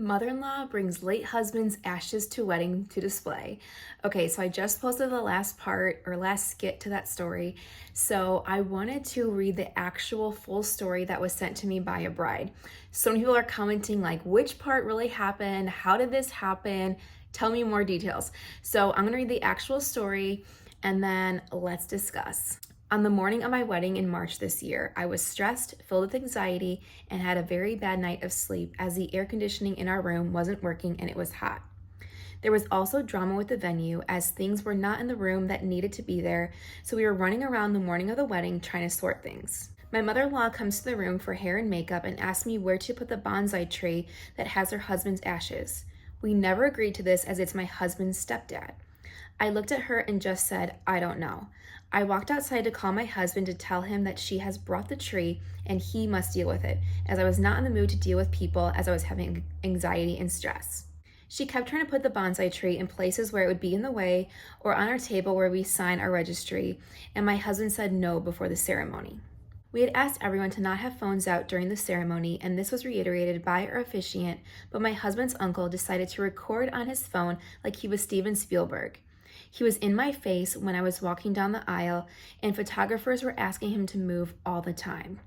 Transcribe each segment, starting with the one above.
Mother-in-law brings late husband's ashes to wedding to display. Okay, so I just posted the last part or last skit to that story. So I wanted to read the actual full story that was sent to me by a bride. So many people are commenting like, which part really happened? How did this happen? Tell me more details. So I'm gonna read the actual story and then let's discuss. On the morning of my wedding in March this year, I was stressed, filled with anxiety, and had a very bad night of sleep as the air conditioning in our room wasn't working and it was hot. There was also drama with the venue as things were not in the room that needed to be there, so we were running around the morning of the wedding trying to sort things. My mother-in-law comes to the room for hair and makeup and asks me where to put the bonsai tree that has her husband's ashes. We never agreed to this as it's my husband's stepdad. I looked at her and just said, I don't know. I walked outside to call my husband to tell him that she has brought the tree and he must deal with it, as I was not in the mood to deal with people as I was having anxiety and stress. She kept trying to put the bonsai tree in places where it would be in the way or on our table where we sign our registry, and my husband said no before the ceremony. We had asked everyone to not have phones out during the ceremony, and this was reiterated by our officiant, but my husband's uncle decided to record on his phone like he was Steven Spielberg. He was in my face when I was walking down the aisle, and photographers were asking him to move all the time.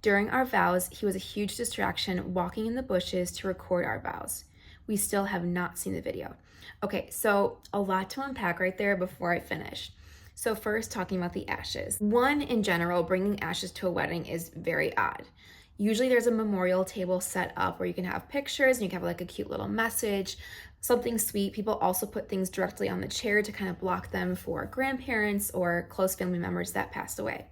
During our vows, he was a huge distraction walking in the bushes to record our vows. We still have not seen the video. Okay, so a lot to unpack right there before I finish. So first, talking about the ashes. One, in general, bringing ashes to a wedding is very odd. Usually there's a memorial table set up where you can have pictures and you can have like a cute little message, something sweet. People also put things directly on the chair to kind of block them for grandparents or close family members that passed away.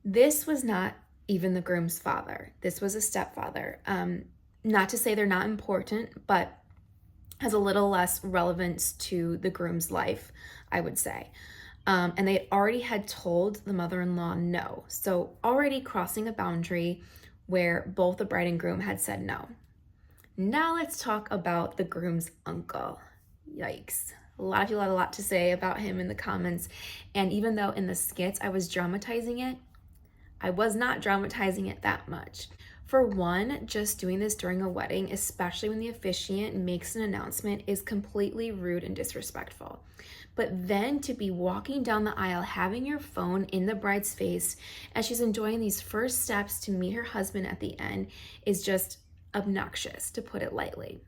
This was not even the groom's father. This was a stepfather. Not to say they're not important, but has a little less relevance to the groom's life, I would say. And they already had told the mother-in-law no. So already crossing a boundary where both the bride and groom had said no. Now let's talk about the groom's uncle. Yikes. A lot of people had a lot to say about him in the comments. And even though in the skits I was dramatizing it, I was not dramatizing it that much. For one, just doing this during a wedding, especially when the officiant makes an announcement, is completely rude and disrespectful. But then to be walking down the aisle having your phone in the bride's face as she's enjoying these first steps to meet her husband at the end is just obnoxious, to put it lightly.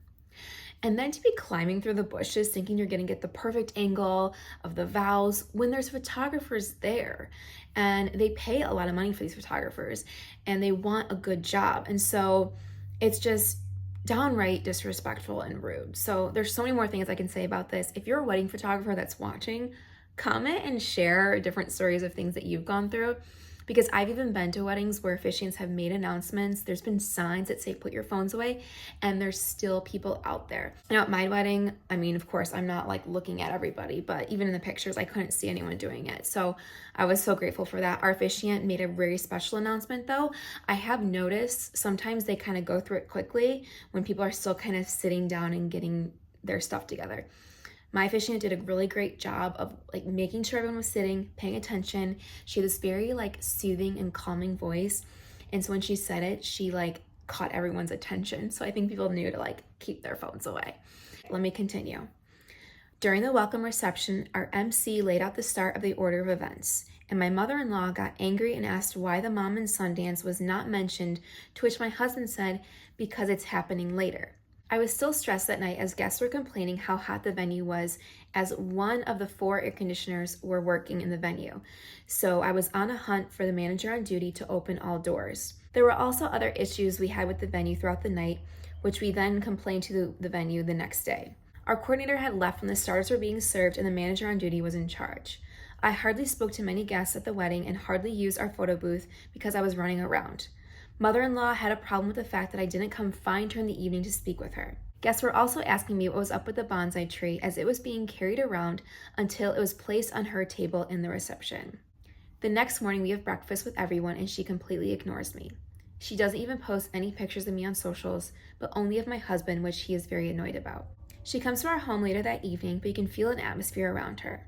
And then to be climbing through the bushes thinking you're gonna get the perfect angle of the vows when there's photographers there, and they pay a lot of money for these photographers and they want a good job. And so it's just downright disrespectful and rude. So there's so many more things I can say about this. If you're a wedding photographer that's watching, comment and share different stories of things that you've gone through, because I've even been to weddings where officiants have made announcements. There's been signs that say put your phones away, and there's still people out there. Now at my wedding, I mean, of course, I'm not like looking at everybody, but even in the pictures, I couldn't see anyone doing it. So I was so grateful for that. Our officiant made a very special announcement though. I have noticed sometimes they kind of go through it quickly when people are still kind of sitting down and getting their stuff together. My officiant did a really great job of like making sure everyone was sitting, paying attention. She had this very like soothing and calming voice. And so when she said it, she like caught everyone's attention. So I think people knew to like keep their phones away. Let me continue. During the welcome reception, our MC laid out the start of the order of events, and my mother-in-law got angry and asked why the mom and son dance was not mentioned, to which my husband said, because it's happening later. I was still stressed that night as guests were complaining how hot the venue was, as one of the 4 air conditioners were working in the venue. So I was on a hunt for the manager on duty to open all doors. There were also other issues we had with the venue throughout the night, which we then complained to the venue the next day. Our coordinator had left when the starters were being served and the manager on duty was in charge. I hardly spoke to many guests at the wedding and hardly used our photo booth because I was running around. Mother-in-law had a problem with the fact that I didn't come find her in the evening to speak with her. Guests were also asking me what was up with the bonsai tree as it was being carried around until it was placed on her table in the reception. The next morning we have breakfast with everyone and she completely ignores me. She doesn't even post any pictures of me on socials, but only of my husband, which he is very annoyed about. She comes to our home later that evening, but you can feel an atmosphere around her.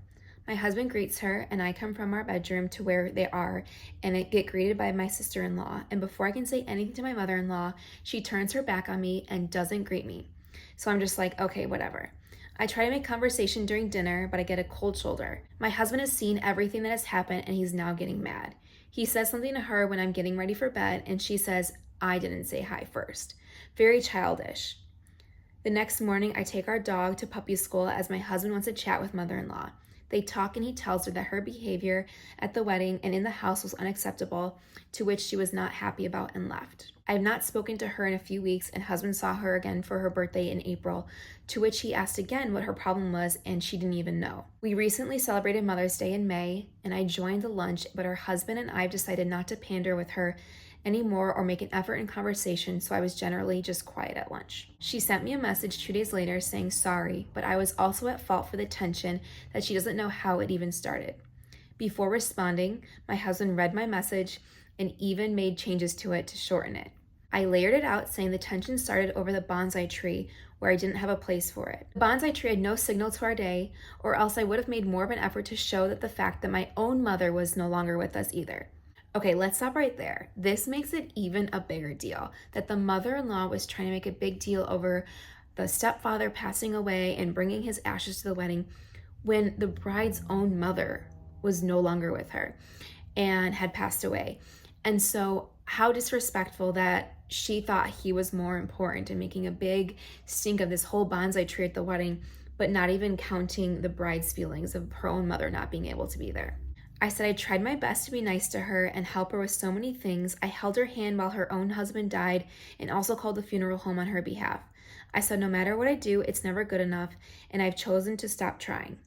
My husband greets her, and I come from our bedroom to where they are and I get greeted by my sister-in-law. And before I can say anything to my mother-in-law, she turns her back on me and doesn't greet me. So I'm just like, okay, whatever. I try to make conversation during dinner, but I get a cold shoulder. My husband has seen everything that has happened and he's now getting mad. He says something to her when I'm getting ready for bed, and she says, I didn't say hi first. Very childish. The next morning, I take our dog to puppy school as my husband wants to chat with mother-in-law. They talk and he tells her that her behavior at the wedding and in the house was unacceptable, to which she was not happy about and left. I have not spoken to her in a few weeks, and husband saw her again for her birthday in April, to which he asked again what her problem was, and she didn't even know. We recently celebrated Mother's Day in May, and I joined the lunch, but her husband and I have decided not to pander with her anymore or make an effort in conversation, so I was generally just quiet at lunch. She sent me a message 2 days later saying sorry, but I was also at fault for the tension that she doesn't know how it even started. Before responding, my husband read my message and even made changes to it to shorten it. I layered it out saying the tension started over the bonsai tree where I didn't have a place for it. The bonsai tree had no signal to our day, or else I would have made more of an effort to show that the fact that my own mother was no longer with us either. Okay, let's stop right there. This makes it even a bigger deal that the mother-in-law was trying to make a big deal over the stepfather passing away and bringing his ashes to the wedding when the bride's own mother was no longer with her and had passed away. And so how disrespectful that she thought he was more important and making a big stink of this whole bonsai tree at the wedding, but not even counting the bride's feelings of her own mother not being able to be there. I said I tried my best to be nice to her and help her with so many things. I held her hand while her own husband died and also called the funeral home on her behalf. I said no matter what I do, it's never good enough, and I've chosen to stop trying.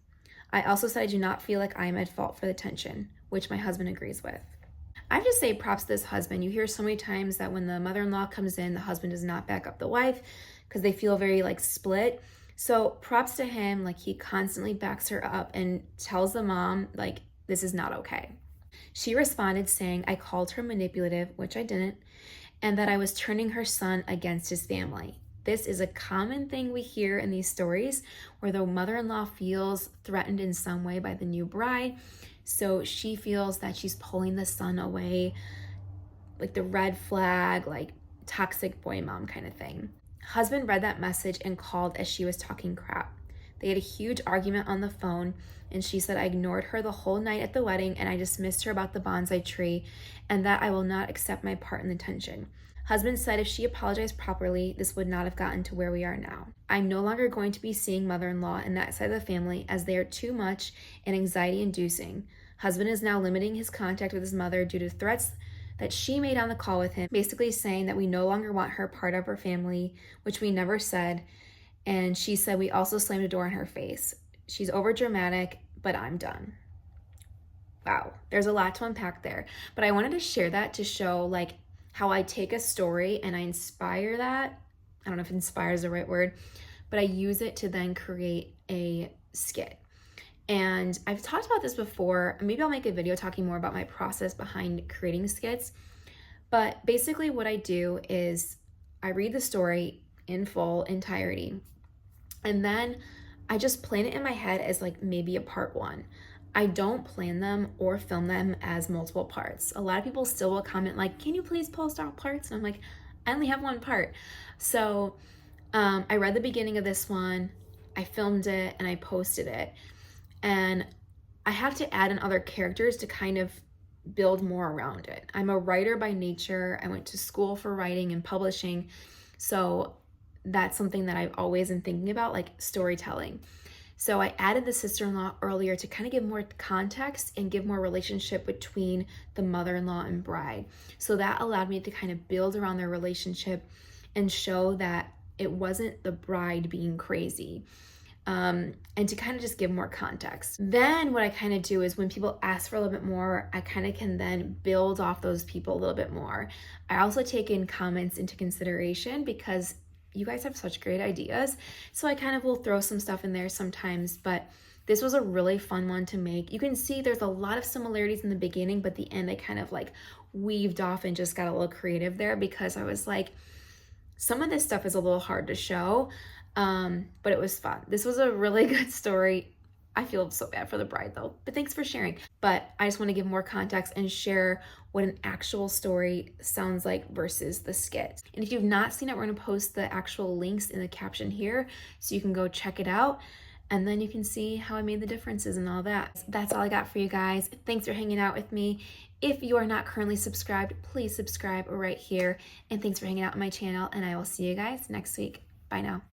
I also said I do not feel like I am at fault for the tension, which my husband agrees with. I just say props to this husband. You hear so many times that when the mother-in-law comes in, the husband does not back up the wife because they feel very split. So props to him, he constantly backs her up and tells the mom, this is not okay. She responded saying I called her manipulative, which I didn't, and that I was turning her son against his family. This is a common thing we hear in these stories where the mother-in-law feels threatened in some way by the new bride. So she feels that she's pulling the son away, the red flag, toxic boy mom kind of thing. Husband read that message and called as she was talking crap. They had a huge argument on the phone, and she said I ignored her the whole night at the wedding and I dismissed her about the bonsai tree and that I will not accept my part in the tension. Husband said if she apologized properly, this would not have gotten to where we are now. I'm no longer going to be seeing mother-in-law and that side of the family as they are too much and anxiety-inducing. Husband is now limiting his contact with his mother due to threats that she made on the call with him, basically saying that we no longer want her part of our family, which we never said. And she said we also slammed a door in her face. She's over dramatic, but I'm done. Wow, there's a lot to unpack there. But I wanted to share that to show how I take a story and I inspire that. I don't know if inspire is the right word, but I use it to then create a skit. And I've talked about this before. Maybe I'll make a video talking more about my process behind creating skits. But basically what I do is I read the story in full entirety, and then I just plan it in my head as maybe a part one. I don't plan them or film them as multiple parts. A lot of people still will comment can you please post all parts? And I'm like, I only have one part. So I read the beginning of this one, I filmed it, and I posted it. And I have to add in other characters to kind of build more around it. I'm a writer by nature. I went to school for writing and publishing. So that's something that I've always been thinking about, storytelling. So I added the sister-in-law earlier to kind of give more context and give more relationship between the mother-in-law and bride. So that allowed me to kind of build around their relationship and show that it wasn't the bride being crazy. And to kind of just give more context. Then what I kind of do is when people ask for a little bit more, I kind of can then build off those people a little bit more. I also take in comments into consideration because you guys have such great ideas. So I kind of will throw some stuff in there sometimes, but this was a really fun one to make. You can see there's a lot of similarities in the beginning, but the end I kind of weaved off and just got a little creative there because I was some of this stuff is a little hard to show. But it was fun. This was a really good story. I feel so bad for the bride though, but thanks for sharing. But I just want to give more context and share what an actual story sounds like versus the skit. And if you've not seen it, we're going to post the actual links in the caption here so you can go check it out. And then you can see how I made the differences and all that. That's all I got for you guys. Thanks for hanging out with me. If you are not currently subscribed, please subscribe right here. And thanks for hanging out on my channel. And I will see you guys next week. Bye now.